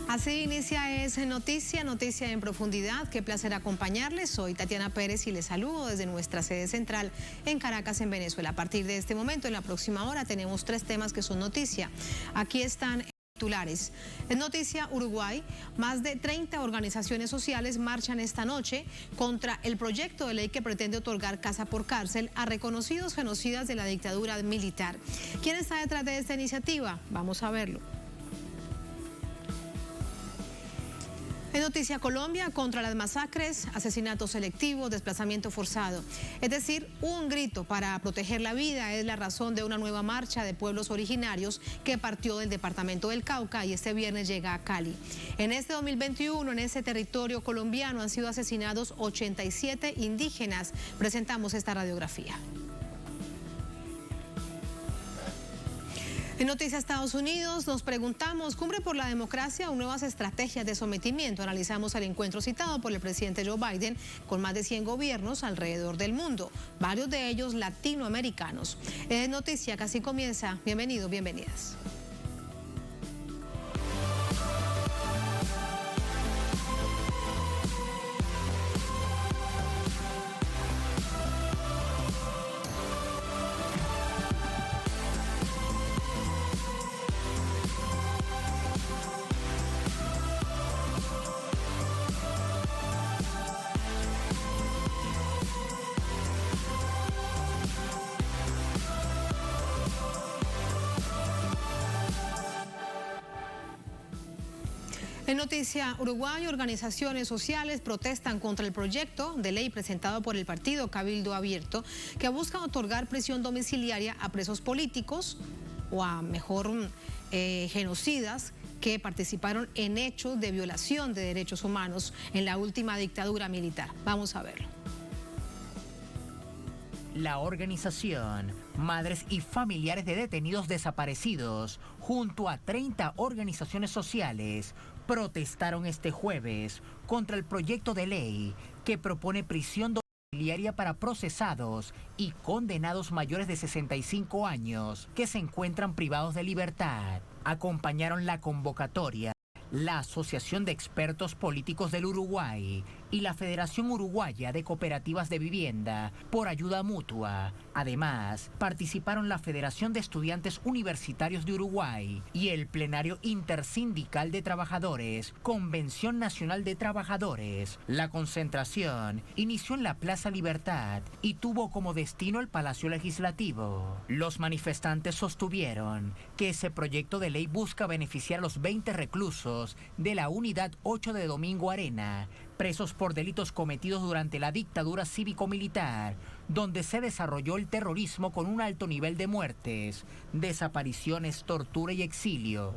Así inicia Es Noticia, noticia en profundidad. Qué placer acompañarles. Soy Tatiana Pérez y les saludo desde nuestra sede central en Caracas, en Venezuela. A partir de este momento, en la próxima hora, tenemos 3 temas que son noticia. Aquí están titulares. En noticia, Uruguay, más de 30 organizaciones sociales marchan esta noche contra el proyecto de ley que pretende otorgar casa por cárcel a reconocidos genocidas de la dictadura militar. ¿Quién está detrás de esta iniciativa? Vamos a verlo. En Noticia Colombia, contra las masacres, asesinatos selectivos, desplazamiento forzado. Es decir, un grito para proteger la vida es la razón de una nueva marcha de pueblos originarios que partió del departamento del Cauca y este viernes llega a Cali. En este 2021, en ese territorio colombiano han sido asesinados 87 indígenas. Presentamos esta radiografía. En Noticias Estados Unidos nos preguntamos, ¿cumbre por la democracia o nuevas estrategias de sometimiento? Analizamos el encuentro citado por el presidente Joe Biden con más de 100 gobiernos alrededor del mundo, varios de ellos latinoamericanos. Es noticia que así comienza. Bienvenidos, bienvenidas. En Noticia Uruguay, organizaciones sociales protestan contra el proyecto de ley presentado por el partido Cabildo Abierto que busca otorgar prisión domiciliaria a presos políticos o a genocidas que participaron en hechos de violación de derechos humanos en la última dictadura militar. Vamos a verlo. La organización Madres y Familiares de Detenidos Desaparecidos, junto a 30 organizaciones sociales, protestaron este jueves contra el proyecto de ley que propone prisión domiciliaria para procesados y condenados mayores de 65 años que se encuentran privados de libertad. Acompañaron la convocatoria la Asociación de Expertos Políticos del Uruguay y la Federación Uruguaya de Cooperativas de Vivienda por Ayuda Mutua. Además, participaron la Federación de Estudiantes Universitarios de Uruguay y el Plenario Intersindical de Trabajadores, Convención Nacional de Trabajadores. La concentración inició en la Plaza Libertad y tuvo como destino el Palacio Legislativo. Los manifestantes sostuvieron que ese proyecto de ley busca beneficiar a los 20 reclusos de la Unidad 8 de Domingo Arena, presos por delitos cometidos durante la dictadura cívico-militar, donde se desarrolló el terrorismo con un alto nivel de muertes, desapariciones, tortura y exilio.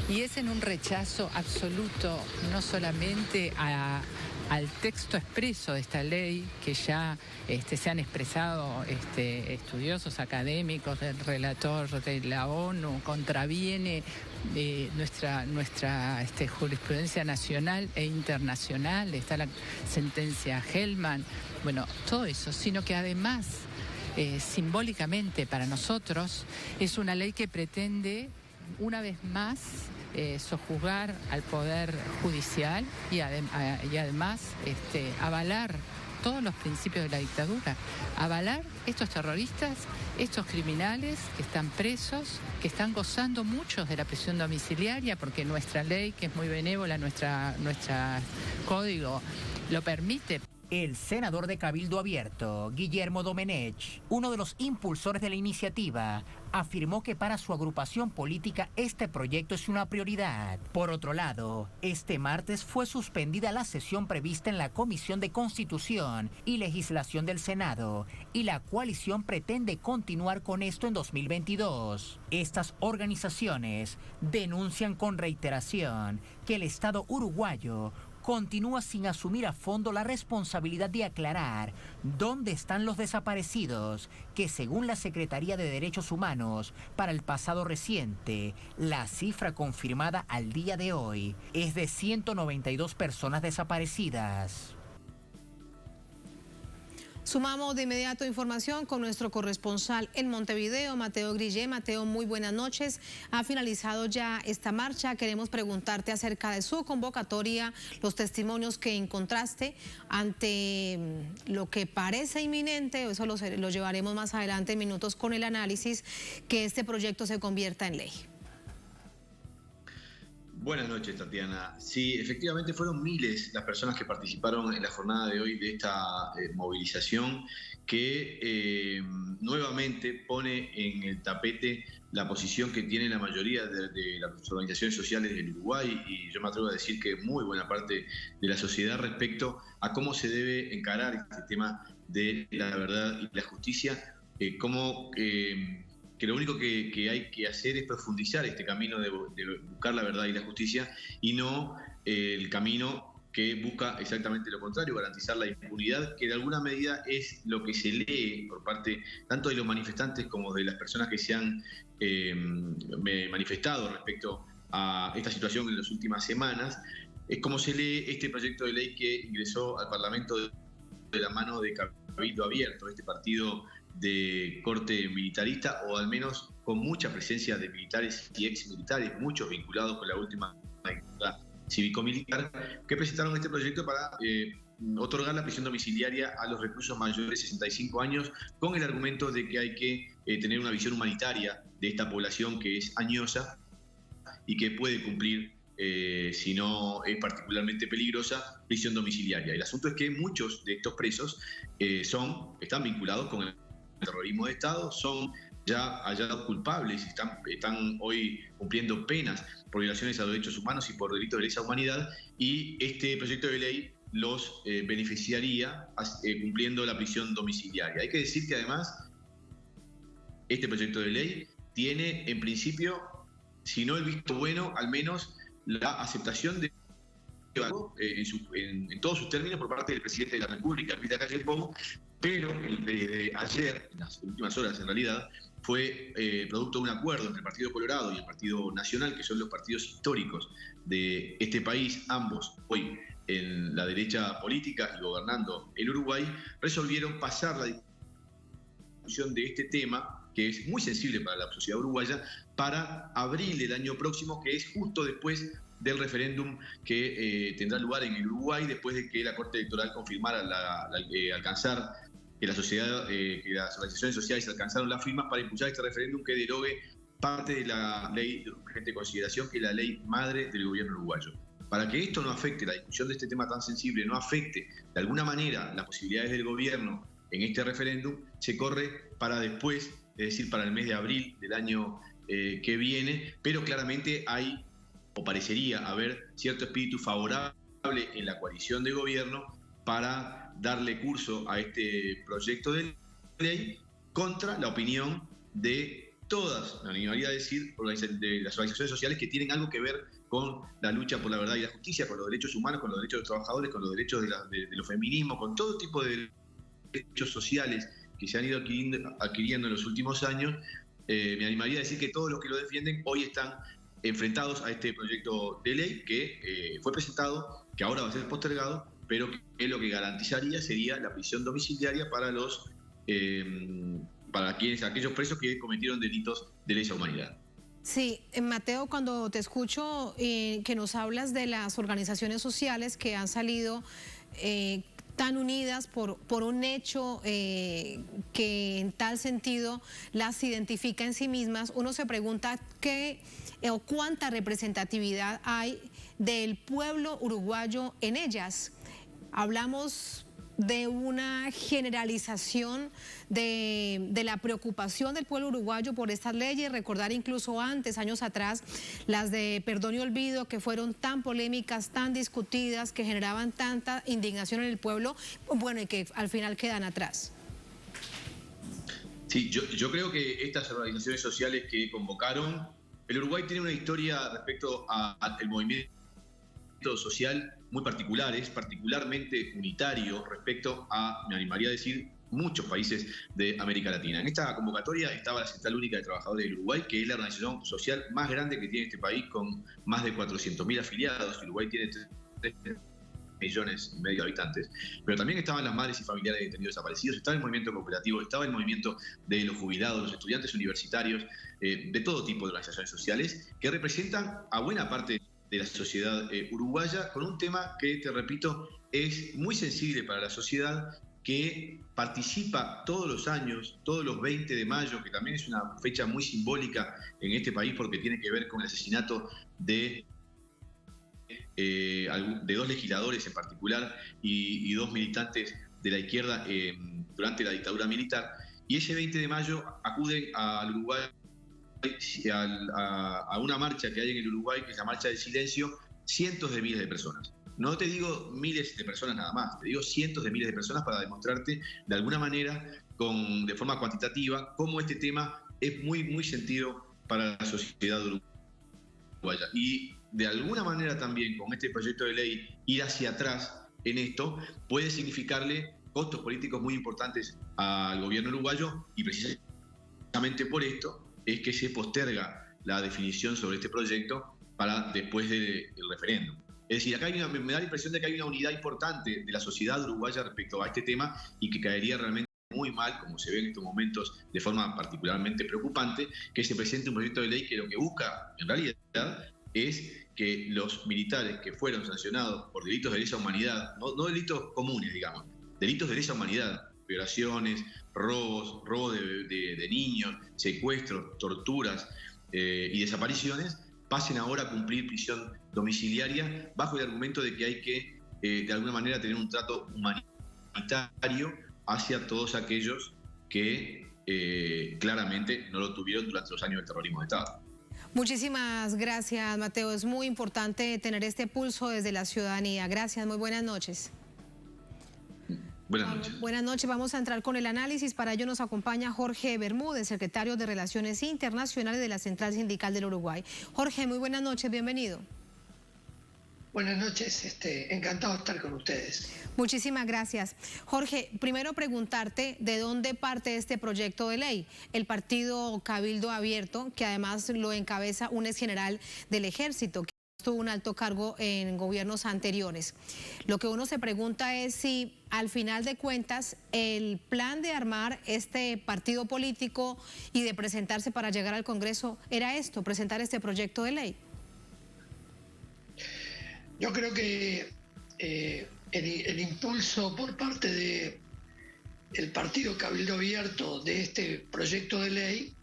Y es en un rechazo absoluto, no solamente al texto expreso de esta ley, que ya se han expresado estudiosos académicos, el relator de la ONU, contraviene nuestra jurisprudencia nacional e internacional, está la sentencia Hellman, bueno, todo eso, sino que además, simbólicamente para nosotros, es una ley que pretende, una vez más, sojuzgar al Poder Judicial y además avalar todos los principios de la dictadura, avalar estos terroristas, estos criminales que están presos, que están gozando muchos de la prisión domiciliaria, porque nuestra ley, que es muy benévola, nuestra código, lo permite. El senador de Cabildo Abierto, Guillermo Domenech, uno de los impulsores de la iniciativa, afirmó que para su agrupación política este proyecto es una prioridad. Por otro lado, este martes fue suspendida la sesión prevista en la Comisión de Constitución y Legislación del Senado, y la coalición pretende continuar con esto en 2022. Estas organizaciones denuncian con reiteración que el Estado uruguayo continúa sin asumir a fondo la responsabilidad de aclarar dónde están los desaparecidos, que según la Secretaría de Derechos Humanos, para el pasado reciente, la cifra confirmada al día de hoy es de 192 personas desaparecidas. Sumamos de inmediato información con nuestro corresponsal en Montevideo, Mateo Grillé. Mateo, muy buenas noches. Ha finalizado ya esta marcha. Queremos preguntarte acerca de su convocatoria, los testimonios que encontraste ante lo que parece inminente, eso lo llevaremos más adelante en minutos con el análisis, que este proyecto se convierta en ley. Buenas noches, Tatiana. Sí, efectivamente fueron miles las personas que participaron en la jornada de hoy de esta movilización que nuevamente pone en el tapete la posición que tiene la mayoría de las organizaciones sociales del Uruguay, y yo me atrevo a decir que muy buena parte de la sociedad, respecto a cómo se debe encarar este tema de la verdad y la justicia, que lo único que hay que hacer es profundizar este camino de buscar la verdad y la justicia, y no el camino que busca exactamente lo contrario, garantizar la impunidad, que de alguna medida es lo que se lee por parte tanto de los manifestantes como de las personas que se han manifestado respecto a esta situación en las últimas semanas. Es como se lee este proyecto de ley que ingresó al Parlamento de la mano de Cabildo Abierto, este partido de corte militarista, o al menos con mucha presencia de militares y exmilitares, muchos vinculados con la última dictadura cívico-militar, que presentaron este proyecto para otorgar la prisión domiciliaria a los reclusos mayores de 65 años, con el argumento de que hay que tener una visión humanitaria de esta población que es añosa y que puede cumplir, si no es particularmente peligrosa, prisión domiciliaria. El asunto es que muchos de estos presos están vinculados con el terrorismo de Estado, son ya hallados culpables, están hoy cumpliendo penas por violaciones a los derechos humanos y por delitos de lesa humanidad, y este proyecto de ley los beneficiaría cumpliendo la prisión domiciliaria. Hay que decir que además este proyecto de ley tiene en principio, si no el visto bueno, al menos la aceptación de en todos sus términos por parte del presidente de la República, Luis Lacalle Pou, pero el de ayer, en las últimas horas en realidad, fue producto de un acuerdo entre el Partido Colorado y el Partido Nacional, que son los partidos históricos de este país, ambos hoy en la derecha política y gobernando el Uruguay, resolvieron pasar la discusión de este tema, que es muy sensible para la sociedad uruguaya, para abril del año próximo, que es justo después del referéndum que tendrá lugar en el Uruguay, después de que la Corte Electoral confirmara alcanzar que que las organizaciones sociales alcanzaron las firmas para impulsar este referéndum que derogue parte de la ley de urgente consideración, que es la ley madre del gobierno uruguayo. Para que esto no afecte, la discusión de este tema tan sensible, no afecte de alguna manera las posibilidades del gobierno en este referéndum, se corre para después, es decir, para el mes de abril del año que viene, pero claramente hay, o parecería haber, cierto espíritu favorable en la coalición de gobierno para darle curso a este proyecto de ley contra la opinión de todas, me animaría a decir, de las organizaciones sociales que tienen algo que ver con la lucha por la verdad y la justicia, con los derechos humanos, con los derechos de los trabajadores, con los derechos de los feminismos, con todo tipo de derechos sociales que se han ido adquiriendo en los últimos años. Me animaría a decir que todos los que lo defienden hoy están enfrentados a este proyecto de ley que fue presentado, que ahora va a ser postergado, pero que lo que garantizaría sería la prisión domiciliaria para aquellos presos que cometieron delitos de lesa humanidad. Sí, Mateo, cuando te escucho que nos hablas de las organizaciones sociales que han salido tan unidas por un hecho que en tal sentido las identifica en sí mismas, uno se pregunta qué o cuánta representatividad hay del pueblo uruguayo en ellas. Hablamos de una generalización de la preocupación del pueblo uruguayo por estas leyes, recordar incluso antes, años atrás, las de perdón y olvido, que fueron tan polémicas, tan discutidas, que generaban tanta indignación en el pueblo, bueno, y que al final quedan atrás. Sí, yo creo que estas organizaciones sociales que convocaron, el Uruguay tiene una historia respecto al movimiento social muy particulares, particularmente unitario respecto a, me animaría a decir, muchos países de América Latina. En esta convocatoria estaba la Central Única de Trabajadores del Uruguay, que es la organización social más grande que tiene este país, con más de 400.000 afiliados. El Uruguay tiene 3 millones y medio de habitantes, pero también estaban las madres y familiares de detenidos desaparecidos, estaba el movimiento cooperativo, estaba el movimiento de los jubilados, los estudiantes universitarios, de todo tipo de organizaciones sociales, que representan a buena parte de la sociedad uruguaya, con un tema que, te repito, es muy sensible para la sociedad, que participa todos los años, todos los 20 de mayo, que también es una fecha muy simbólica en este país porque tiene que ver con el asesinato de 2 legisladores en particular y 2 militantes de la izquierda durante la dictadura militar. Y ese 20 de mayo acuden al Uruguay a una marcha que hay en el Uruguay, que es la Marcha del Silencio, cientos de miles de personas. No te digo miles de personas nada más, te digo cientos de miles de personas para demostrarte de alguna manera, de forma cuantitativa, cómo este tema es muy, muy sentido para la sociedad uruguaya. Y de alguna manera también con este proyecto de ley ir hacia atrás en esto puede significarle costos políticos muy importantes al gobierno uruguayo, y precisamente por esto es que se posterga la definición sobre este proyecto para después del referéndum. Es decir, acá me da la impresión de que hay una unidad importante de la sociedad uruguaya respecto a este tema, y que caería realmente muy mal, como se ve en estos momentos de forma particularmente preocupante, que se presente un proyecto de ley que lo que busca en realidad es que los militares que fueron sancionados por delitos de lesa humanidad, no delitos comunes, digamos, delitos de lesa humanidad, violaciones, robos de niños, secuestros, torturas y desapariciones, pasen ahora a cumplir prisión domiciliaria bajo el argumento de que hay que, de alguna manera, tener un trato humanitario hacia todos aquellos que claramente no lo tuvieron durante los años del terrorismo de Estado. Muchísimas gracias, Mateo. Es muy importante tener este pulso desde la ciudadanía. Gracias, muy buenas noches. Buenas noches. Buenas noches, vamos a entrar con el análisis. Para ello nos acompaña Jorge Bermúdez, secretario de Relaciones Internacionales de la Central Sindical del Uruguay. Jorge, muy buenas noches, bienvenido. Buenas noches, encantado de estar con ustedes. Muchísimas gracias. Jorge, primero preguntarte de dónde parte este proyecto de ley. El partido Cabildo Abierto, que además lo encabeza un exgeneral del Ejército, que tuvo un alto cargo en gobiernos anteriores. Lo que uno se pregunta es si al final de cuentas el plan de armar este partido político y de presentarse para llegar al Congreso era esto, presentar este proyecto de ley. Yo creo que el impulso por parte del partido Cabildo Abierto de este proyecto de ley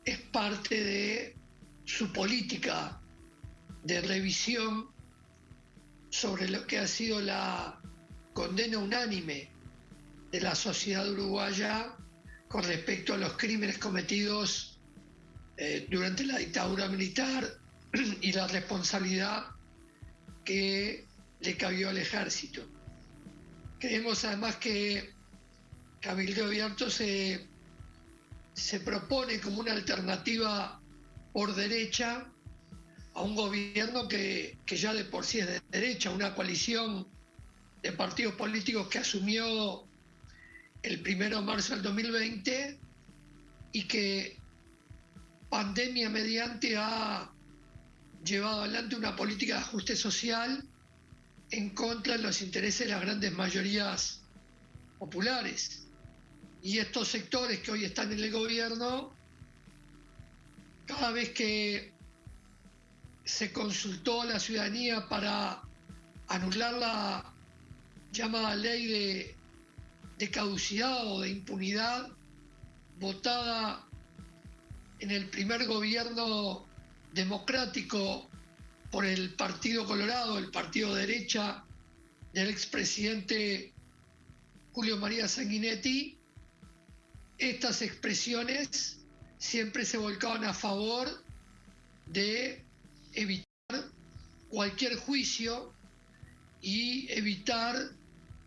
es parte de su política de revisión sobre lo que ha sido la condena unánime de la sociedad uruguaya con respecto a los crímenes cometidos durante la dictadura militar y la responsabilidad que le cabió al ejército. Creemos además que Cabildo Abierto se propone como una alternativa por derecha a un gobierno que ya de por sí es de derecha, una coalición de partidos políticos que asumió el 1 de marzo del 2020 y que pandemia mediante ha llevado adelante una política de ajuste social en contra de los intereses de las grandes mayorías populares. Y estos sectores que hoy están en el gobierno, cada vez que se consultó a la ciudadanía para anular la llamada ley de caducidad o de impunidad, votada en el primer gobierno democrático por el Partido Colorado, el partido de derecha del expresidente Julio María Sanguinetti, estas expresiones siempre se volcaban a favor de evitar cualquier juicio y evitar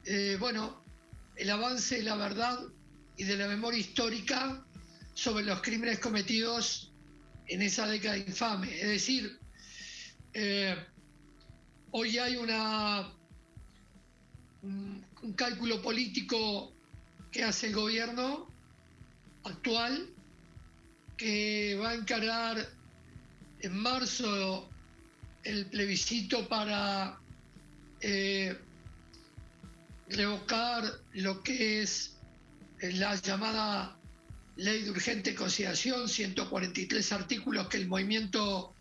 el avance de la verdad y de la memoria histórica sobre los crímenes cometidos en esa década infame. Es decir, hoy hay un cálculo político que hace el gobierno actual, que va a encarar en marzo el plebiscito para revocar lo que es la llamada Ley de Urgente Consideración, 143 artículos que el movimiento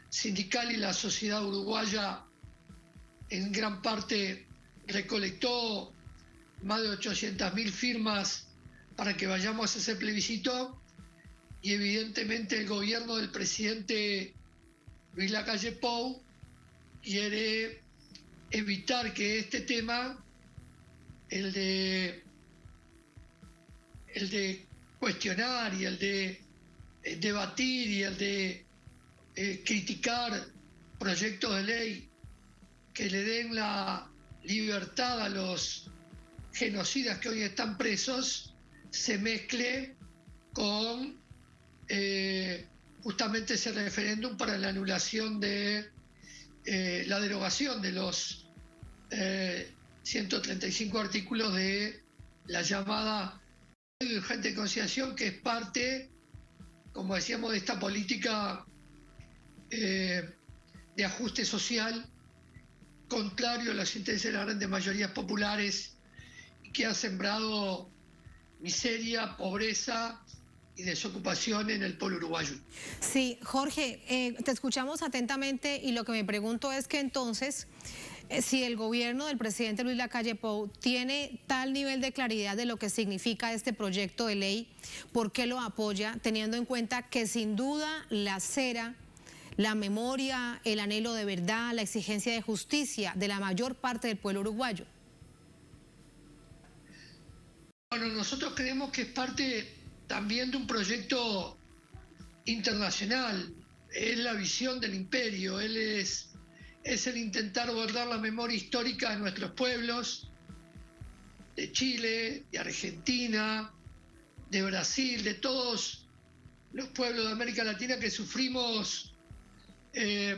sindical y la sociedad uruguaya en gran parte recolectó más de 800.000 firmas para que vayamos a ese plebiscito, y evidentemente el gobierno del presidente Luis Lacalle Pou quiere evitar que este tema, el de cuestionar y el de debatir y el de criticar proyectos de ley que le den la libertad a los genocidas que hoy están presos, se mezcle con justamente ese referéndum para la anulación de la derogación de los 135 artículos de la llamada Ley de Urgente Consideración, que es parte, como decíamos, de esta política de ajuste social contrario a los intereses de las grandes mayorías populares, que ha sembrado miseria, pobreza y desocupación en el pueblo uruguayo. Sí, Jorge, te escuchamos atentamente y lo que me pregunto es que entonces, si el gobierno del presidente Luis Lacalle Pou tiene tal nivel de claridad de lo que significa este proyecto de ley, ¿por qué lo apoya, teniendo en cuenta que sin duda la cera, la memoria, el anhelo de verdad, la exigencia de justicia de la mayor parte del pueblo uruguayo? Bueno, nosotros creemos que es parte también de un proyecto internacional. Es la visión del imperio, es el intentar borrar la memoria histórica de nuestros pueblos, de Chile, de Argentina, de Brasil, de todos los pueblos de América Latina que sufrimos. Es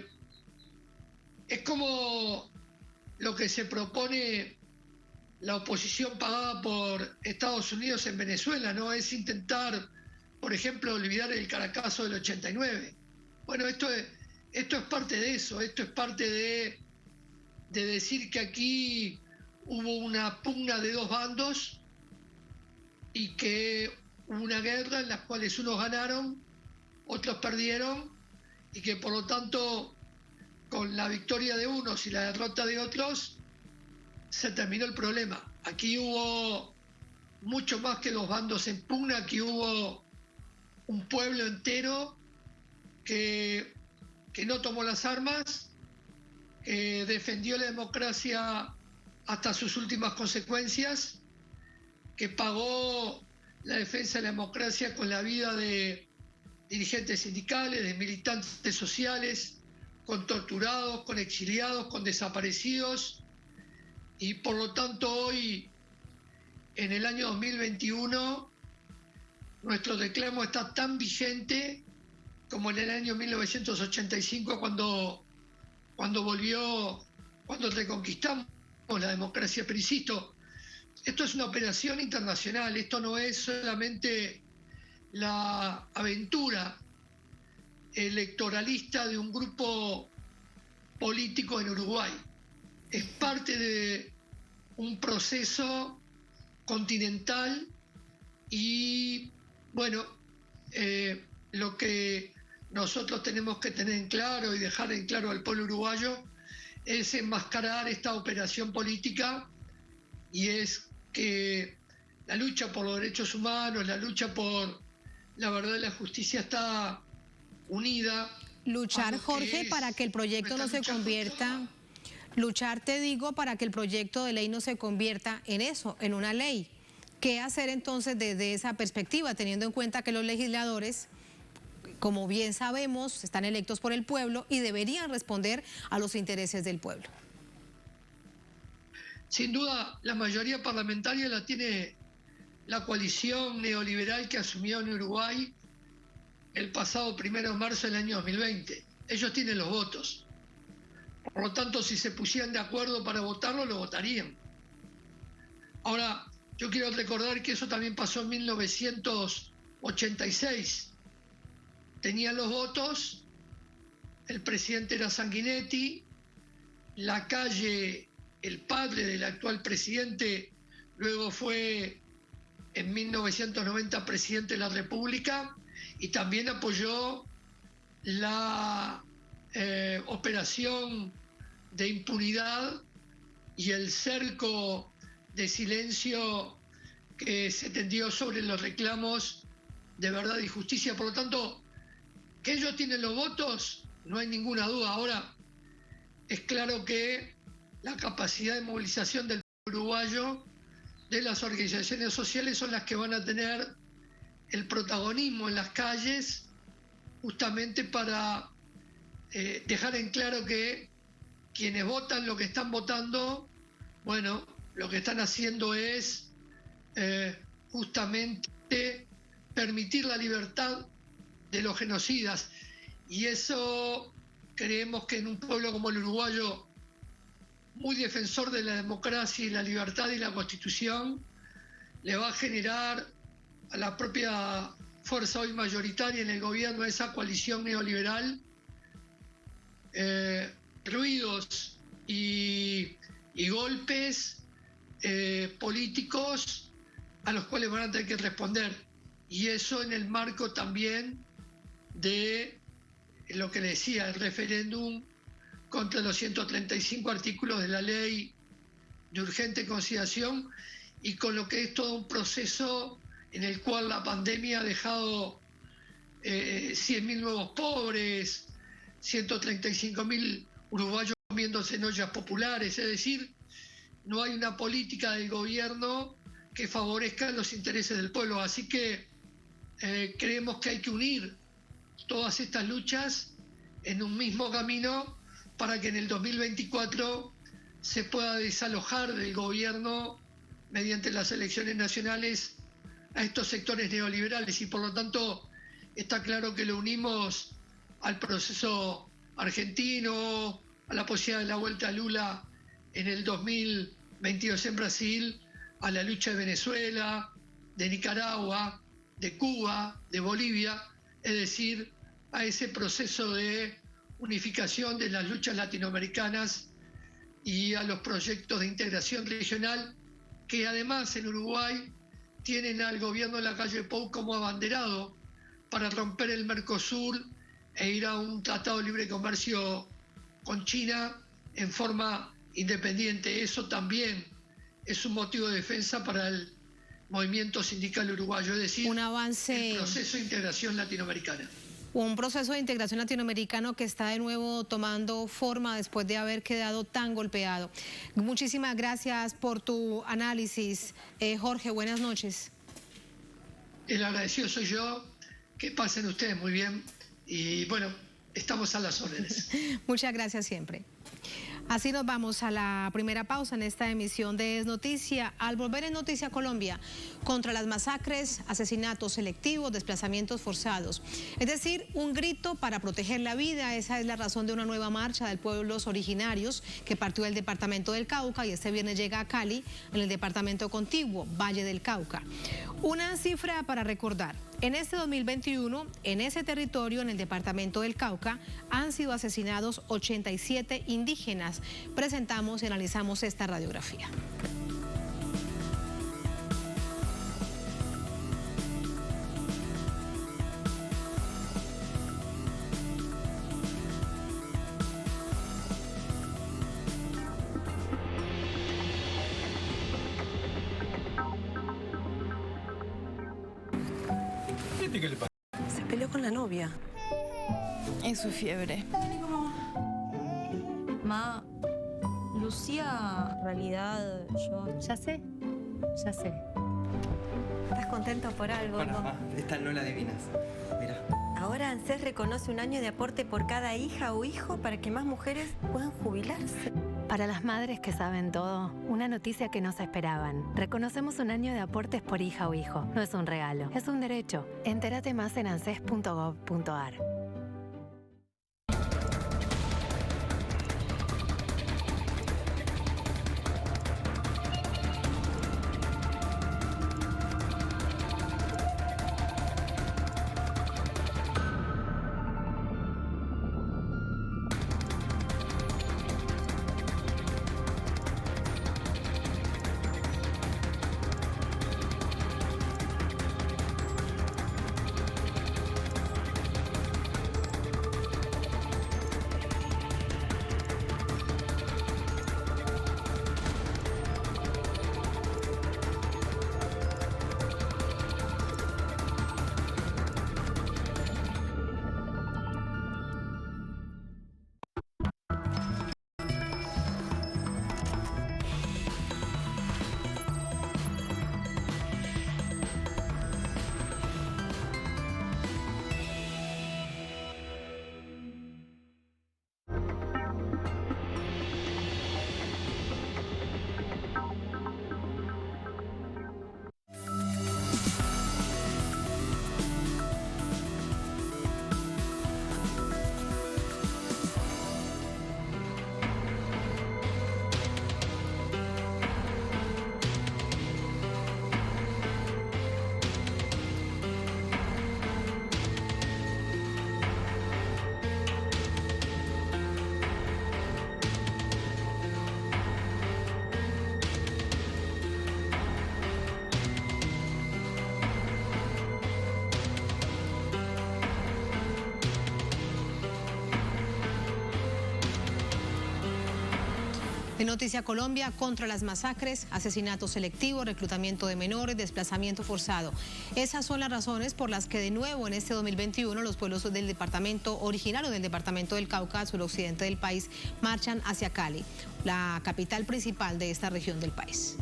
como lo que se propone la oposición pagada por Estados Unidos en Venezuela, ¿no? Es intentar, por ejemplo, olvidar el Caracazo del 89. Bueno, esto es parte de eso, esto es parte de decir que aquí hubo una pugna de dos bandos y que hubo una guerra en la cual unos ganaron, otros perdieron, y que por lo tanto con la victoria de unos y la derrota de otros se terminó el problema. Aquí hubo mucho más que dos bandos en pugna, aquí hubo un pueblo entero que no tomó las armas, que defendió la democracia hasta sus últimas consecuencias, que pagó la defensa de la democracia con la vida de dirigentes sindicales, de militantes sociales, con torturados, con exiliados, con desaparecidos, y por lo tanto hoy, en el año 2021, nuestro reclamo está tan vigente como en el año 1985 cuando reconquistamos la democracia. Pero insisto, esto es una operación internacional, esto no es solamente la aventura electoralista de un grupo político en Uruguay. Es parte de un proceso continental y, bueno, lo que nosotros tenemos que tener en claro y dejar en claro al pueblo uruguayo es enmascarar esta operación política, y es que la lucha por los derechos humanos, la lucha por la verdad y la justicia está unida. Luchar, Jorge, para que el proyecto no se convierta, luchar, te digo, para que el proyecto de ley no se convierta en eso, en una ley. ¿Qué hacer entonces desde esa perspectiva, teniendo en cuenta que los legisladores, como bien sabemos, están electos por el pueblo y deberían responder a los intereses del pueblo? Sin duda, la mayoría parlamentaria la tiene la coalición neoliberal que asumió en Uruguay el pasado 1 de marzo del año 2020. Ellos tienen los votos. Por lo tanto, si se pusieran de acuerdo para votarlo, lo votarían. Ahora, yo quiero recordar que eso también pasó en 1986. Tenían los votos, el presidente era Sanguinetti, Lacalle el padre del actual presidente, luego fue en 1990 presidente de la República, y también apoyó la operación de impunidad y el cerco de silencio que se tendió sobre los reclamos de verdad y justicia. Por lo tanto, que ellos tienen los votos, no hay ninguna duda. Ahora, es claro que la capacidad de movilización del uruguayo, de las organizaciones sociales, son las que van a tener el protagonismo en las calles, justamente para dejar en claro que quienes votan lo que están votando, bueno, lo que están haciendo es justamente permitir la libertad de los genocidas. Y eso creemos que en un pueblo como el uruguayo, muy defensor de la democracia y la libertad y la Constitución, le va a generar a la propia fuerza hoy mayoritaria en el gobierno, esa coalición neoliberal, ruidos y golpes políticos a los cuales van a tener que responder. Y eso en el marco también de lo que le decía, el referéndum contra los 135 artículos de la ley de urgente consideración, y con lo que es todo un proceso en el cual la pandemia ha dejado 100.000 nuevos pobres, 135.000 uruguayos comiéndose en ollas populares. Es decir, no hay una política del gobierno que favorezca los intereses del pueblo. Así que creemos que hay que unir todas estas luchas en un mismo camino para que en el 2024 se pueda desalojar del gobierno mediante las elecciones nacionales a estos sectores neoliberales. Y por lo tanto está claro que lo unimos al proceso argentino, a la posibilidad de la vuelta a Lula en el 2022 en Brasil, a la lucha de Venezuela, de Nicaragua, de Cuba, de Bolivia, es decir, a ese proceso de unificación de las luchas latinoamericanas y a los proyectos de integración regional que además en Uruguay tienen al gobierno de Lacalle Pou como abanderado para romper el Mercosur e ir a un tratado de libre comercio con China en forma independiente. Eso también es un motivo de defensa para el movimiento sindical uruguayo, es decir, un avance, el proceso de integración latinoamericana. Un proceso de integración latinoamericano que está de nuevo tomando forma después de haber quedado tan golpeado. Muchísimas gracias por tu análisis, Jorge. Buenas noches. El agradecido soy yo. Que pasen ustedes muy bien. Y bueno, estamos a las órdenes. Muchas gracias siempre. Así nos vamos a la primera pausa en esta emisión de Es Noticia. Al volver en Noticia Colombia, contra las masacres, asesinatos selectivos, desplazamientos forzados. Es decir, un grito para proteger la vida. Esa es la razón de una nueva marcha de pueblos originarios que partió del departamento del Cauca y este viernes llega a Cali, en el departamento contiguo, Valle del Cauca. Una cifra para recordar. En este 2021, en ese territorio, en el departamento del Cauca, han sido asesinados 87 indígenas. Presentamos y analizamos esta radiografía. ¿Qué le pasa? Se peleó con la novia. Es su fiebre. Ma, Lucía, en realidad yo... Ya sé. ¿Estás contento por algo? Bueno, ma, esta no la adivinas. Mira. Ahora ANSES reconoce un año de aporte por cada hija o hijo para que más mujeres puedan jubilarse. Para las madres que saben todo, una noticia que no se esperaban. Reconocemos un año de aportes por hija o hijo. No es un regalo, es un derecho. Entérate más en anses.gov.ar. En Noticia Colombia, contra las masacres, asesinato selectivo, reclutamiento de menores, desplazamiento forzado. Esas son las razones por las que de nuevo en este 2021 los pueblos del departamento original o del departamento del Cauca, suroccidente del país, marchan hacia Cali, la capital principal de esta región del país.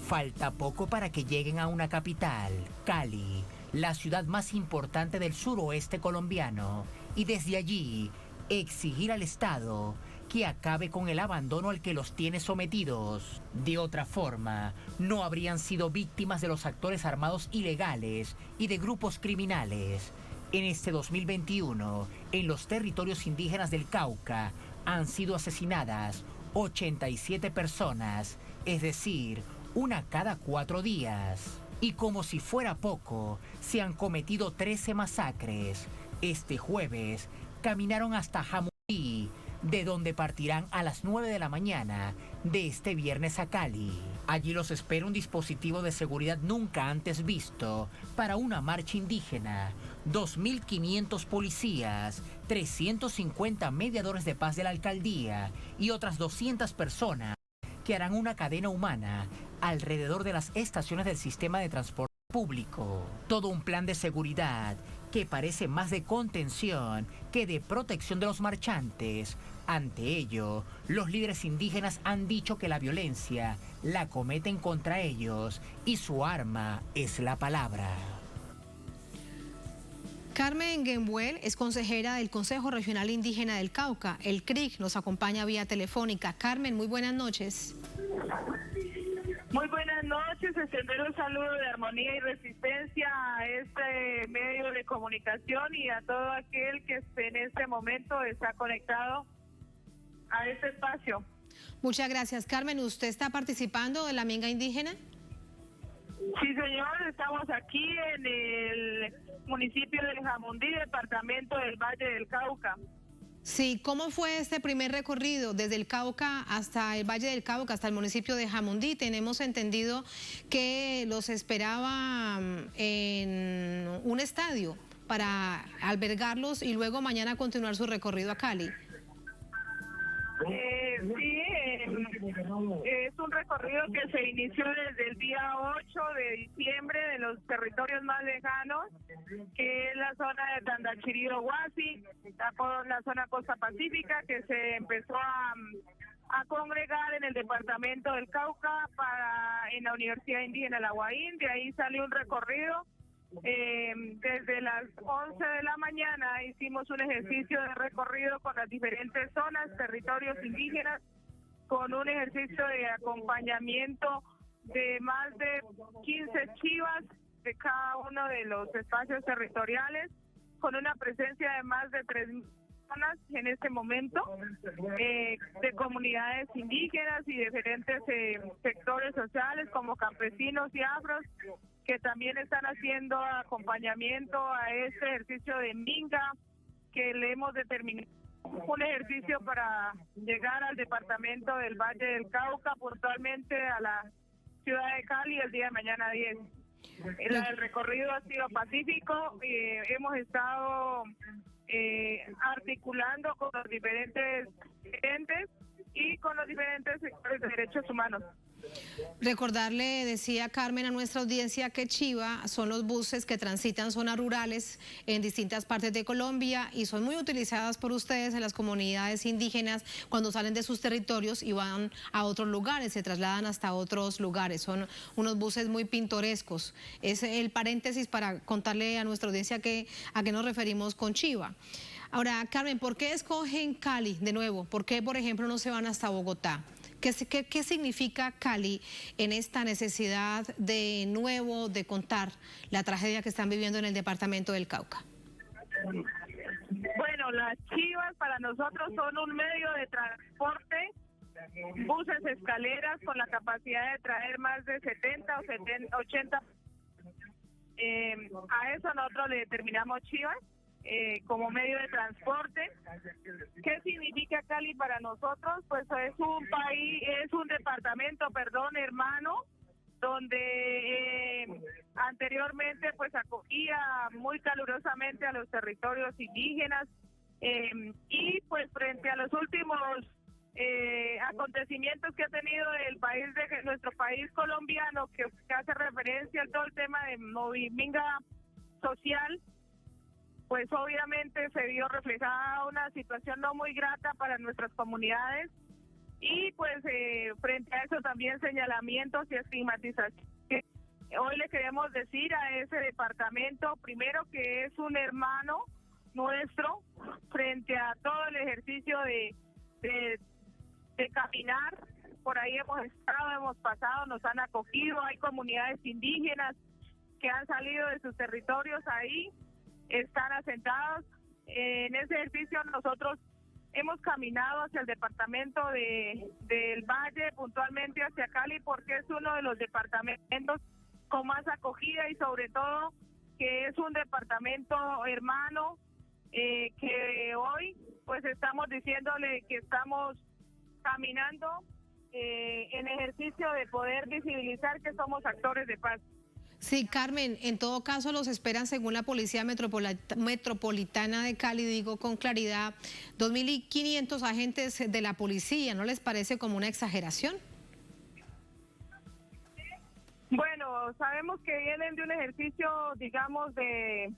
Falta poco para que lleguen a una capital, Cali, la ciudad más importante del suroeste colombiano, y desde allí exigir al Estado que acabe con el abandono al que los tiene sometidos. De otra forma, no habrían sido víctimas de los actores armados ilegales y de grupos criminales. En este 2021, en los territorios indígenas del Cauca, han sido asesinadas 87 personas, es decir, una cada 4 días. Y como si fuera poco, se han cometido 13 masacres. Este jueves caminaron hasta Jamundí, de donde partirán a las 9 de la mañana de este viernes a Cali. Allí los espera un dispositivo de seguridad nunca antes visto para una marcha indígena. 2.500 policías, 350 mediadores de paz de la alcaldía y otras 200 personas que harán una cadena humana alrededor de las estaciones del sistema de transporte público. Todo un plan de seguridad que parece más de contención que de protección de los marchantes. Ante ello, los líderes indígenas han dicho que la violencia la cometen contra ellos y su arma es la palabra. Carmen Genbuel es consejera del Consejo Regional Indígena del Cauca, el CRIC, nos acompaña vía telefónica. Carmen, muy buenas noches. Muy buenas noches, extender un saludo de armonía y resistencia a este medio de comunicación y a todo aquel que en este momento está conectado a este espacio. Muchas gracias, Carmen. ¿Usted está participando de la minga indígena? Sí, señor, estamos aquí en el municipio de Jamundí, departamento del Valle del Cauca. Sí, ¿cómo fue este primer recorrido desde el Cauca hasta el Valle del Cauca, hasta el municipio de Jamundí? Tenemos entendido que los esperaba en un estadio para albergarlos y luego mañana continuar su recorrido a Cali. Sí, es un recorrido que se inició desde el día 8 de diciembre de los territorios más lejanos, que es la zona de Tandachirido, Huasi, la zona Costa Pacífica, que se empezó a congregar en el departamento del Cauca en la Universidad Indígena La Guaín. De ahí salió un recorrido. Desde las 11 de la mañana hicimos un ejercicio de recorrido con las diferentes zonas, territorios indígenas, con un ejercicio de acompañamiento de más de 15 chivas de cada uno de los espacios territoriales, con una presencia de más de 3.000 personas en este momento, de comunidades indígenas y diferentes sectores sociales como campesinos y afros, que también están haciendo acompañamiento a este ejercicio de minga que le hemos determinado un ejercicio para llegar al departamento del Valle del Cauca, puntualmente a la ciudad de Cali el día de mañana 10. El recorrido ha sido pacífico, hemos estado articulando con los diferentes entes y con los diferentes sectores de derechos humanos. Recordarle, decía Carmen, a nuestra audiencia que Chiva son los buses que transitan zonas rurales en distintas partes de Colombia y son muy utilizadas por ustedes en las comunidades indígenas cuando salen de sus territorios y van a otros lugares, se trasladan hasta otros lugares. Son unos buses muy pintorescos. Es el paréntesis para contarle a nuestra audiencia a qué nos referimos con Chiva. Ahora, Carmen, ¿por qué escogen Cali de nuevo? ¿Por qué, por ejemplo, no se van hasta Bogotá? ¿Qué significa Cali en esta necesidad de nuevo de contar la tragedia que están viviendo en el departamento del Cauca? Bueno, las chivas para nosotros son un medio de transporte, buses, escaleras con la capacidad de traer más de 70 o 80. A eso nosotros le determinamos chivas. Como medio de transporte. ¿Qué significa Cali para nosotros? Pues es un departamento, hermano, donde anteriormente pues acogía muy calurosamente a los territorios indígenas y pues frente a los últimos acontecimientos que ha tenido nuestro país colombiano, que hace referencia a todo el tema de movimiento social, pues obviamente se vio reflejada una situación no muy grata para nuestras comunidades y pues frente a eso también señalamientos y estigmatización. Hoy le queremos decir a ese departamento, primero, que es un hermano nuestro frente a todo el ejercicio de caminar. Por ahí hemos estado, hemos pasado, nos han acogido, hay comunidades indígenas que han salido de sus territorios ahí, están asentados. En ese ejercicio nosotros hemos caminado hacia el departamento del Valle, puntualmente hacia Cali, porque es uno de los departamentos con más acogida y sobre todo que es un departamento hermano, que hoy pues estamos diciéndole que estamos caminando en ejercicio de poder visibilizar que somos actores de paz. Sí, Carmen, en todo caso los esperan, según la Policía Metropolitana de Cali, digo con claridad, 2.500 agentes de la policía. ¿No les parece como una exageración? Bueno, sabemos que vienen de un ejercicio, digamos, de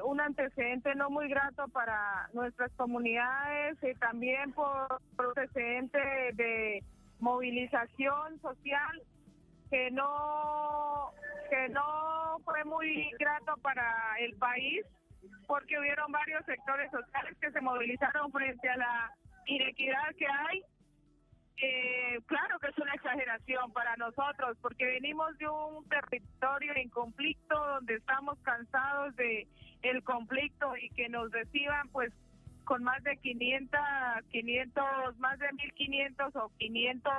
un antecedente no muy grato para nuestras comunidades y también por antecedente de movilización social que no fue muy grato para el país, porque hubieron varios sectores sociales que se movilizaron frente a la inequidad que hay. Claro que es una exageración para nosotros, porque venimos de un territorio en conflicto, donde estamos cansados de el conflicto y que nos reciban pues con más de 500, más de 1.500 o 500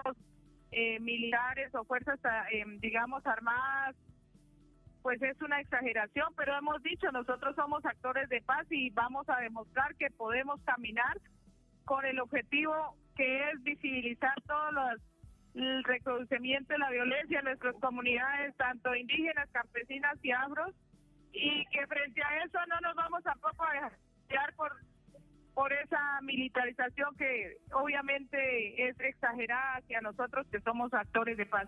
militares o fuerzas, digamos, armadas. Pues es una exageración, pero hemos dicho, nosotros somos actores de paz y vamos a demostrar que podemos caminar con el objetivo que es visibilizar el recrudecimiento de la violencia en nuestras comunidades, tanto indígenas, campesinas y afros, y que frente a eso no nos vamos tampoco a dejar por esa militarización que obviamente es exagerada hacia nosotros que somos actores de paz.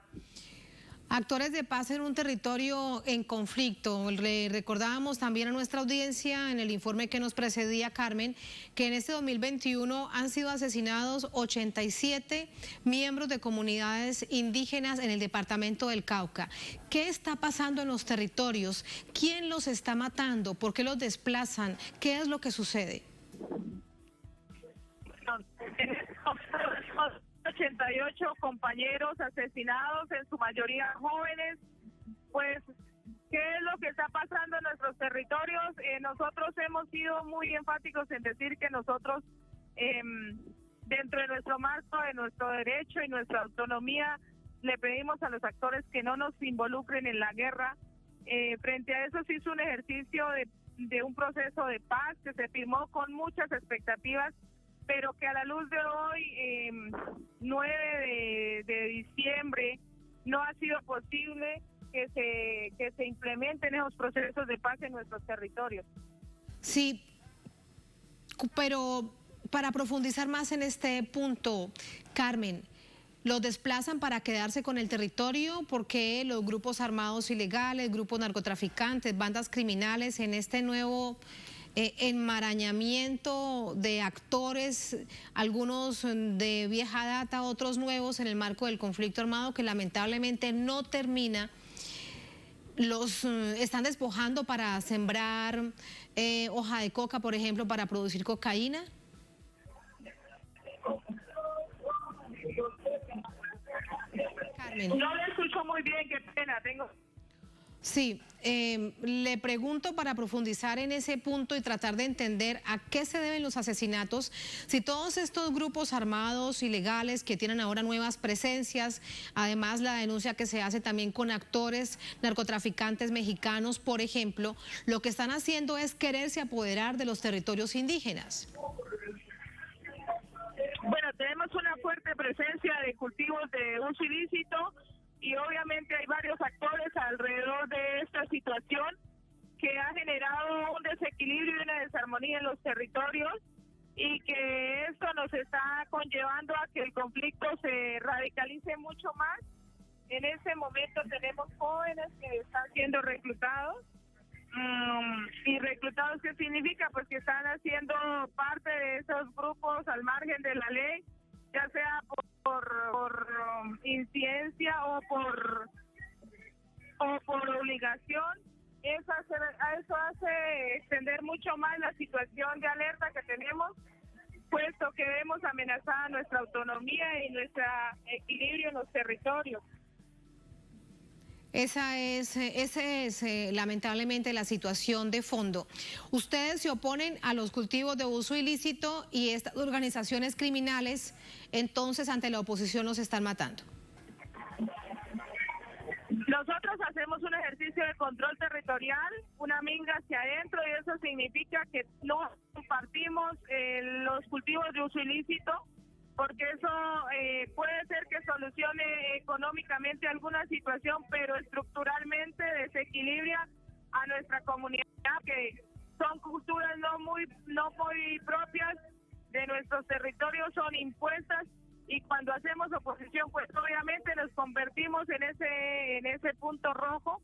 Actores de paz en un territorio en conflicto. Recordábamos también a nuestra audiencia en el informe que nos precedía, Carmen, que en este 2021 han sido asesinados 87 miembros de comunidades indígenas en el departamento del Cauca. ¿Qué está pasando en los territorios? ¿Quién los está matando? ¿Por qué los desplazan? ¿Qué es lo que sucede? 88 compañeros asesinados, en su mayoría jóvenes. Pues, ¿qué es lo que está pasando en nuestros territorios? Nosotros hemos sido muy enfáticos en decir que nosotros, dentro de nuestro marco, de nuestro derecho y nuestra autonomía, le pedimos a los actores que no nos involucren en la guerra. Frente a eso se hizo un ejercicio de un proceso de paz que se firmó con muchas expectativas, pero que a la luz de hoy, 9 de diciembre, no ha sido posible que se implementen esos procesos de paz en nuestros territorios. Sí, pero para profundizar más en este punto, Carmen, ¿los desplazan para quedarse con el territorio? Porque los grupos armados ilegales, grupos narcotraficantes, bandas criminales en este nuevo enmarañamiento de actores, algunos de vieja data, otros nuevos en el marco del conflicto armado que lamentablemente no termina, los están despojando para sembrar hoja de coca, por ejemplo, para producir cocaína? Carmen. No le escucho muy bien, qué pena, tengo... Sí, le pregunto para profundizar en ese punto y tratar de entender a qué se deben los asesinatos, si todos estos grupos armados ilegales que tienen ahora nuevas presencias, además la denuncia que se hace también con actores narcotraficantes mexicanos, por ejemplo, lo que están haciendo es quererse apoderar de los territorios indígenas. Bueno, tenemos una fuerte presencia de cultivos de uso ilícito y obviamente hay varios actores alrededor de esta situación que ha generado un desequilibrio y una desarmonía en los territorios y que esto nos está conllevando a que el conflicto se radicalice mucho más. En este momento tenemos jóvenes que están siendo reclutados. ¿Y reclutados qué significa? Pues que están haciendo parte de esos grupos al margen de la ley, ya sea por incidencia o por obligación. Eso hace extender mucho más la situación de alerta que tenemos, puesto que vemos amenazada nuestra autonomía y nuestro equilibrio en los territorios. Esa es lamentablemente la situación de fondo. Ustedes se oponen a los cultivos de uso ilícito y estas organizaciones criminales, entonces ante la oposición nos están matando. Nosotros hacemos un ejercicio de control territorial, una minga hacia adentro, y eso significa que no compartimos los cultivos de uso ilícito, porque eso puede ser que solucione económicamente alguna situación, pero estructuralmente desequilibra a nuestra comunidad, que son culturas no muy propias de nuestros territorios, son impuestas, y cuando hacemos oposición, pues obviamente nos convertimos en ese punto rojo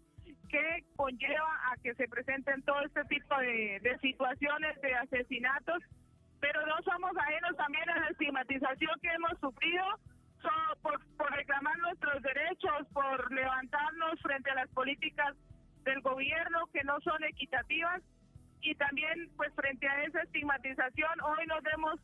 que conlleva a que se presenten todo este tipo de situaciones de asesinatos. Pero no somos ajenos también a la estigmatización que hemos sufrido por reclamar nuestros derechos, por levantarnos frente a las políticas del gobierno que no son equitativas, y también pues frente a esa estigmatización hoy nos vemos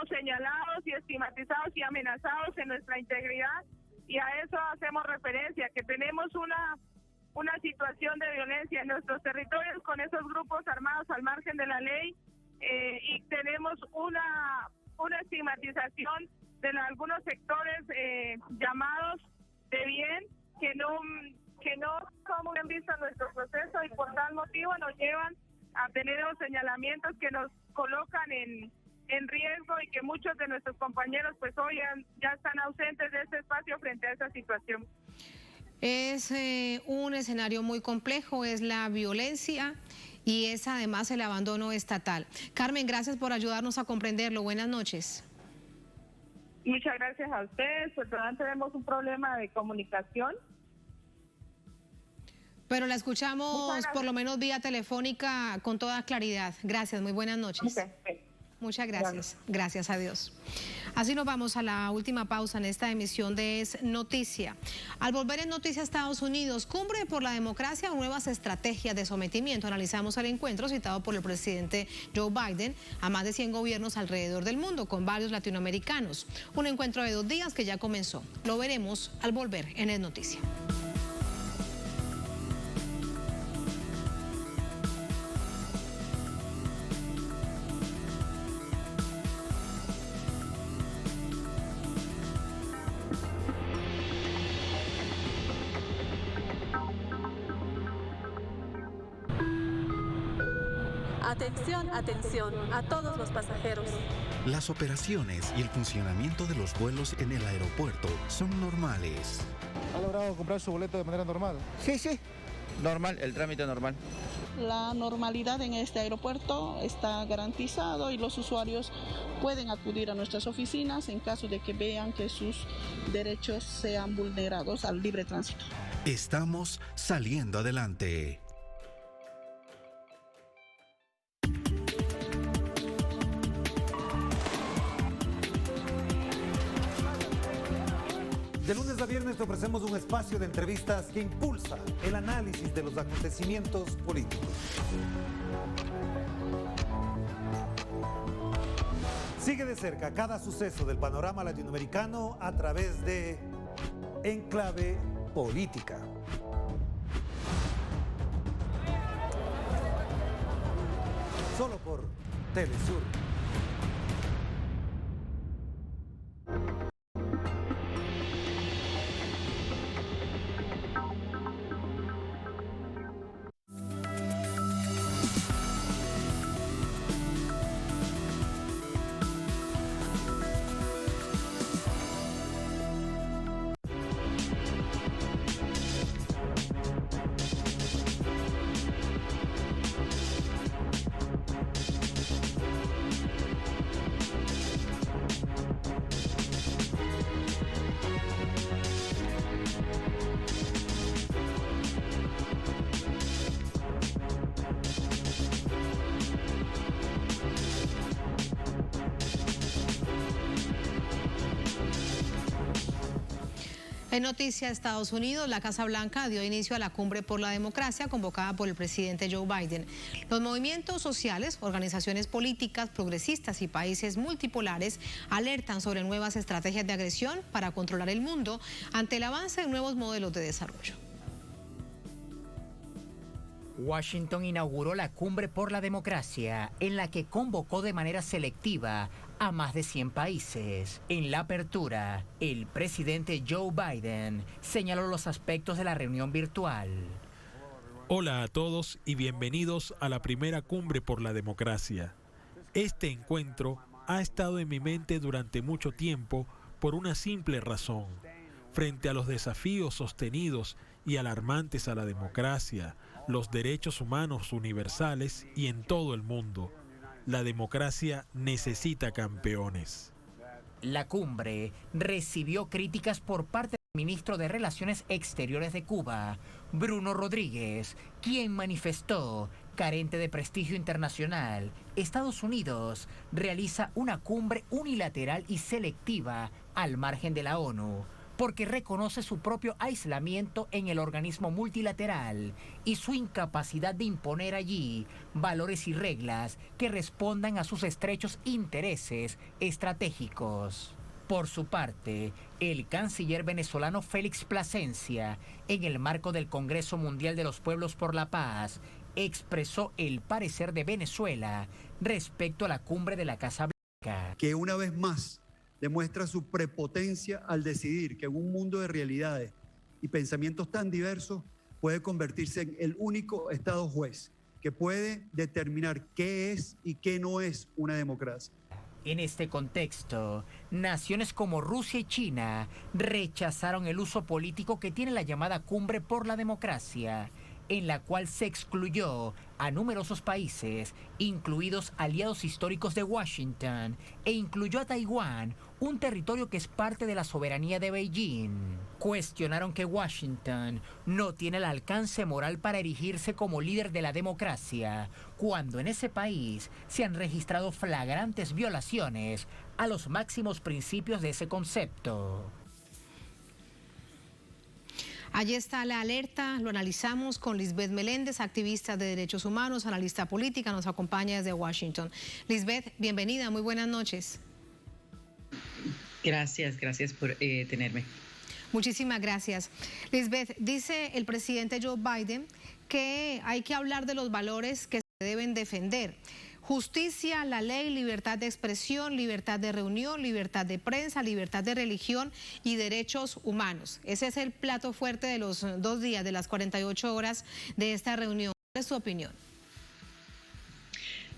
señalados y estigmatizados y amenazados en nuestra integridad, y a eso hacemos referencia, que tenemos una situación de violencia en nuestros territorios con esos grupos armados al margen de la ley. Y tenemos una estigmatización de algunos sectores llamados de bien que no son muy bien vistos en nuestro proceso, y por tal motivo nos llevan a tener los señalamientos que nos colocan en riesgo, y que muchos de nuestros compañeros pues hoy ya están ausentes de ese espacio frente a esa situación. Es un escenario muy complejo, es la violencia y es además el abandono estatal. Carmen, gracias por ayudarnos a comprenderlo. Buenas noches. Muchas gracias a ustedes. Pues tenemos un problema de comunicación. Pero la escuchamos por lo menos vía telefónica con toda claridad. Gracias, muy buenas noches. Okay. Muchas gracias. Gracias a Dios. Así nos vamos a la última pausa en esta emisión de Es Noticia. Al volver en Noticia Estados Unidos, Cumbre por la Democracia, nuevas estrategias de sometimiento. Analizamos el encuentro citado por el presidente Joe Biden a más de 100 gobiernos alrededor del mundo, con varios latinoamericanos. Un encuentro de 2 días que ya comenzó. Lo veremos al volver en Es Noticia. Atención, atención a todos los pasajeros. Las operaciones y el funcionamiento de los vuelos en el aeropuerto son normales. ¿Ha logrado comprar su boleto de manera normal? Sí, normal, el trámite normal. La normalidad en este aeropuerto está garantizado y los usuarios pueden acudir a nuestras oficinas en caso de que vean que sus derechos sean vulnerados al libre tránsito. Estamos saliendo adelante. De lunes a viernes te ofrecemos un espacio de entrevistas que impulsa el análisis de los acontecimientos políticos. Sigue de cerca cada suceso del panorama latinoamericano a través de Enclave Política. Solo por Telesur. En noticia de Estados Unidos, la Casa Blanca dio inicio a la Cumbre por la Democracia convocada por el presidente Joe Biden. Los movimientos sociales, organizaciones políticas, progresistas y países multipolares alertan sobre nuevas estrategias de agresión para controlar el mundo ante el avance de nuevos modelos de desarrollo. Washington inauguró la Cumbre por la Democracia, en la que convocó de manera selectiva a más de 100 países. En la apertura, el presidente Joe Biden señaló los aspectos de la reunión virtual. Hola a todos y bienvenidos a la primera Cumbre por la Democracia. Este encuentro ha estado en mi mente durante mucho tiempo por una simple razón. Frente a los desafíos sostenidos y alarmantes a la democracia, los derechos humanos universales y en todo el mundo, la democracia necesita campeones. La cumbre recibió críticas por parte del ministro de Relaciones Exteriores de Cuba, Bruno Rodríguez, quien manifestó: carente de prestigio internacional, Estados Unidos realiza una cumbre unilateral y selectiva al margen de la ONU, porque reconoce su propio aislamiento en el organismo multilateral y su incapacidad de imponer allí valores y reglas que respondan a sus estrechos intereses estratégicos. Por su parte, el canciller venezolano Félix Plasencia, en el marco del Congreso Mundial de los Pueblos por la Paz, expresó el parecer de Venezuela respecto a la cumbre de la Casa Blanca. Que una vez más demuestra su prepotencia al decidir que en un mundo de realidades y pensamientos tan diversos puede convertirse en el único Estado juez que puede determinar qué es y qué no es una democracia. En este contexto, naciones como Rusia y China rechazaron el uso político que tiene la llamada Cumbre por la Democracia, en la cual se excluyó a numerosos países, incluidos aliados históricos de Washington, e incluyó a Taiwán, un territorio que es parte de la soberanía de Beijing. Cuestionaron que Washington no tiene el alcance moral para erigirse como líder de la democracia, cuando en ese país se han registrado flagrantes violaciones a los máximos principios de ese concepto. Allí está la alerta, lo analizamos con Lisbeth Meléndez, activista de derechos humanos, analista política, nos acompaña desde Washington. Lisbeth, bienvenida, muy buenas noches. Gracias por tenerme. Muchísimas gracias. Lisbeth, dice el presidente Joe Biden que hay que hablar de los valores que se deben defender. Justicia, la ley, libertad de expresión, libertad de reunión, libertad de prensa, libertad de religión y derechos humanos. Ese es el plato fuerte de los 2 días, de las 48 horas de esta reunión. ¿Cuál es su opinión?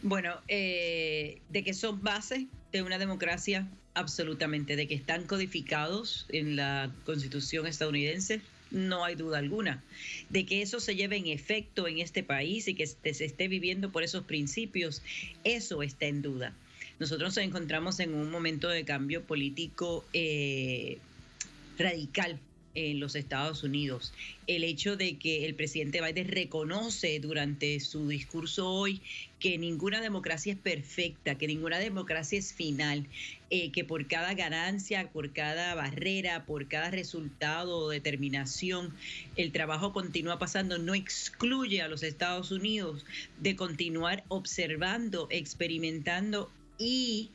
Bueno, de que son base de una democracia, absolutamente. De que están codificados en la Constitución estadounidense, no hay duda alguna. De que eso se lleve en efecto en este país y que se esté viviendo por esos principios, eso está en duda. Nosotros nos encontramos en un momento de cambio político radical en los Estados Unidos. El hecho de que el presidente Biden reconoce durante su discurso hoy que ninguna democracia es perfecta, que ninguna democracia es final, que por cada ganancia, por cada barrera, por cada resultado o determinación, el trabajo continúa pasando, no excluye a los Estados Unidos de continuar observando, experimentando y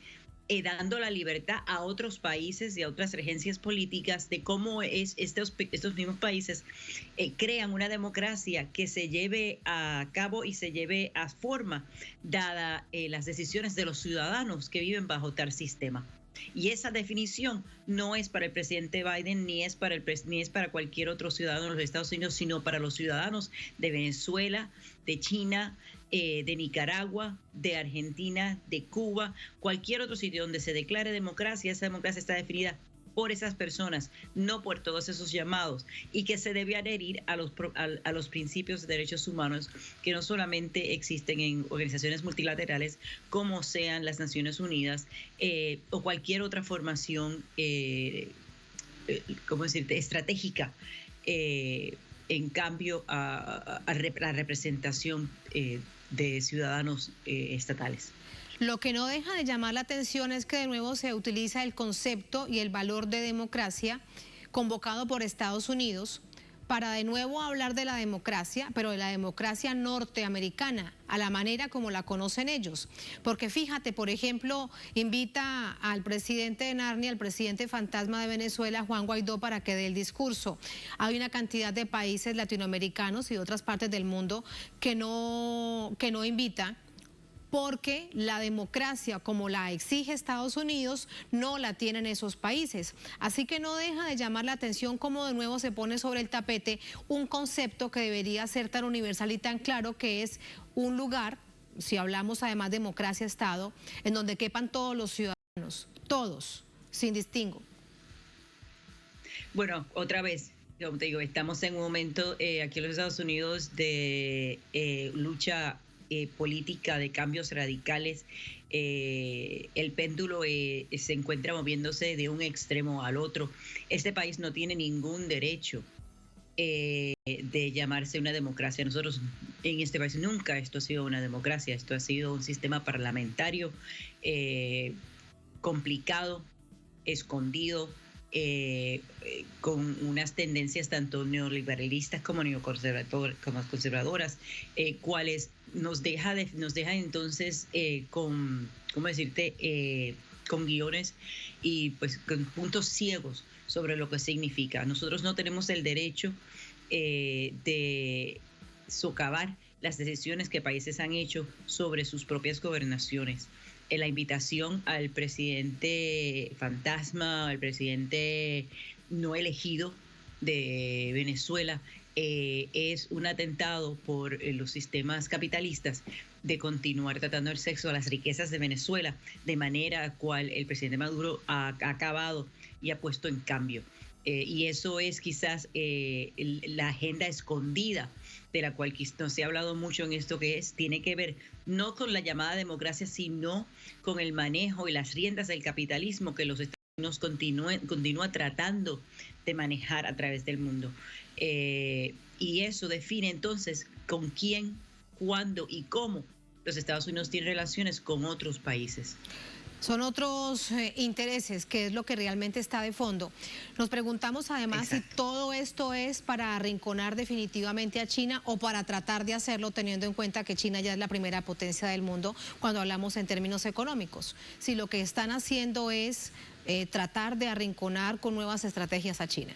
dando la libertad a otros países y a otras regencias políticas de cómo estos mismos países crean una democracia que se lleve a cabo y se lleve a forma dada las decisiones de los ciudadanos que viven bajo tal sistema. Y esa definición no es para el presidente Biden ni es para cualquier otro ciudadano de los Estados Unidos, sino para los ciudadanos de Venezuela, de China, de Nicaragua, de Argentina, de Cuba, cualquier otro sitio donde se declare democracia. Esa democracia está definida por esas personas, no por todos esos llamados, y que se debe adherir a los principios de derechos humanos que no solamente existen en organizaciones multilaterales como sean las Naciones Unidas o cualquier otra formación estratégica en cambio a la representación de ciudadanos estatales. Lo que no deja de llamar la atención es que de nuevo se utiliza el concepto y el valor de democracia convocado por Estados Unidos para de nuevo hablar de la democracia, pero de la democracia norteamericana, a la manera como la conocen ellos. Porque fíjate, por ejemplo, invita al presidente de Narnia, al presidente fantasma de Venezuela, Juan Guaidó, para que dé el discurso. Hay una cantidad de países latinoamericanos y de otras partes del mundo que no invita, porque la democracia, como la exige Estados Unidos, no la tienen esos países. Así que no deja de llamar la atención cómo de nuevo se pone sobre el tapete un concepto que debería ser tan universal y tan claro, que es un lugar, si hablamos además de democracia-estado, en donde quepan todos los ciudadanos, todos, sin distingo. Bueno, otra vez, como te digo, estamos en un momento aquí en los Estados Unidos de lucha política, de cambios radicales. El péndulo se encuentra moviéndose de un extremo al otro. Este país no tiene ningún derecho de llamarse una democracia. Nosotros en este país nunca esto ha sido una democracia, esto ha sido un sistema parlamentario complicado, escondido, con unas tendencias tanto neoliberalistas como conservadoras, cuales nos deja entonces con, ¿cómo decirte?, con guiones y pues con puntos ciegos sobre lo que significa. Nosotros no tenemos el derecho de socavar las decisiones que países han hecho sobre sus propias gobernaciones. La invitación al presidente fantasma, al presidente no elegido de Venezuela, es un atentado por los sistemas capitalistas de continuar tratando el sexo a las riquezas de Venezuela, de manera cual el presidente Maduro ha acabado y ha puesto en cambio. Y eso es quizás la agenda escondida, de la cual no se ha hablado mucho en esto, que tiene que ver no con la llamada democracia, sino con el manejo y las riendas del capitalismo que los Estados Unidos continúa tratando de manejar a través del mundo. Y eso define entonces con quién, cuándo y cómo los Estados Unidos tienen relaciones con otros países. Son otros intereses, que es lo que realmente está de fondo. Nos preguntamos además si todo esto es para arrinconar definitivamente a China o para tratar de hacerlo, teniendo en cuenta que China ya es la primera potencia del mundo cuando hablamos en términos económicos. Si lo que están haciendo es tratar de arrinconar con nuevas estrategias a China.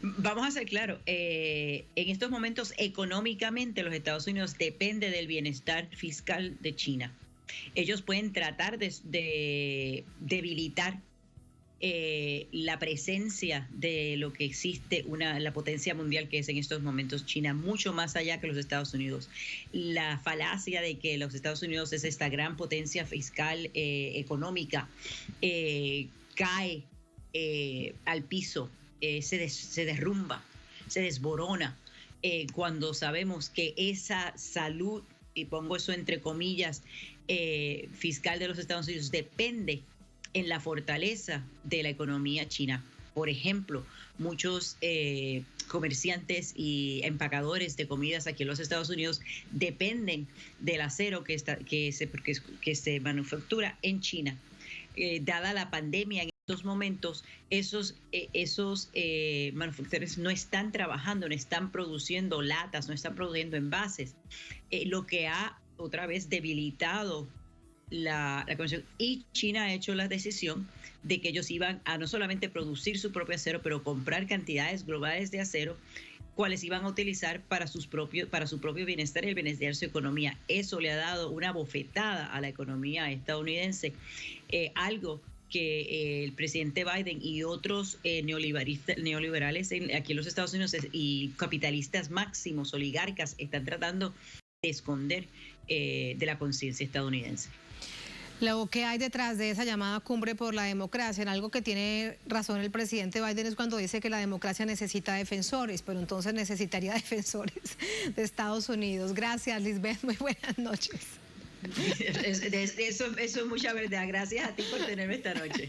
Vamos a ser claros, en estos momentos económicamente los Estados Unidos depende del bienestar fiscal de China. Ellos pueden tratar de debilitar la presencia de lo que existe, la potencia mundial que es en estos momentos China, mucho más allá que los Estados Unidos. La falacia de que los Estados Unidos es esta gran potencia fiscal económica cae al piso, se derrumba, se desborona, cuando sabemos que esa salud, y pongo eso entre comillas, fiscal de los Estados Unidos depende en la fortaleza de la economía china. Por ejemplo, muchos comerciantes y empacadores de comidas aquí en los Estados Unidos dependen del acero que se manufactura en China. Dada la pandemia en estos momentos, esos manufactureros no están trabajando, no están produciendo latas, no están produciendo envases, lo que ha otra vez debilitado la conexión. Y China ha hecho la decisión de que ellos iban a no solamente producir su propio acero, pero comprar cantidades globales de acero, cuales iban a utilizar para su propio bienestar y el bienestar de su economía. Eso le ha dado una bofetada a la economía estadounidense, algo que el presidente Biden y otros neoliberales aquí en los Estados Unidos y capitalistas máximos, oligarcas, están tratando de esconder de la conciencia estadounidense. Lo que hay detrás de esa llamada cumbre por la democracia, en algo que tiene razón el presidente Biden, es cuando dice que la democracia necesita defensores, pero entonces necesitaría defensores de Estados Unidos. Gracias, Lisbeth, muy buenas noches. Eso es mucha verdad. Gracias a ti por tenerme esta noche.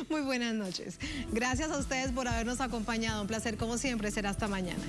Muy buenas noches. Gracias a ustedes por habernos acompañado. Un placer como siempre. Será hasta mañana.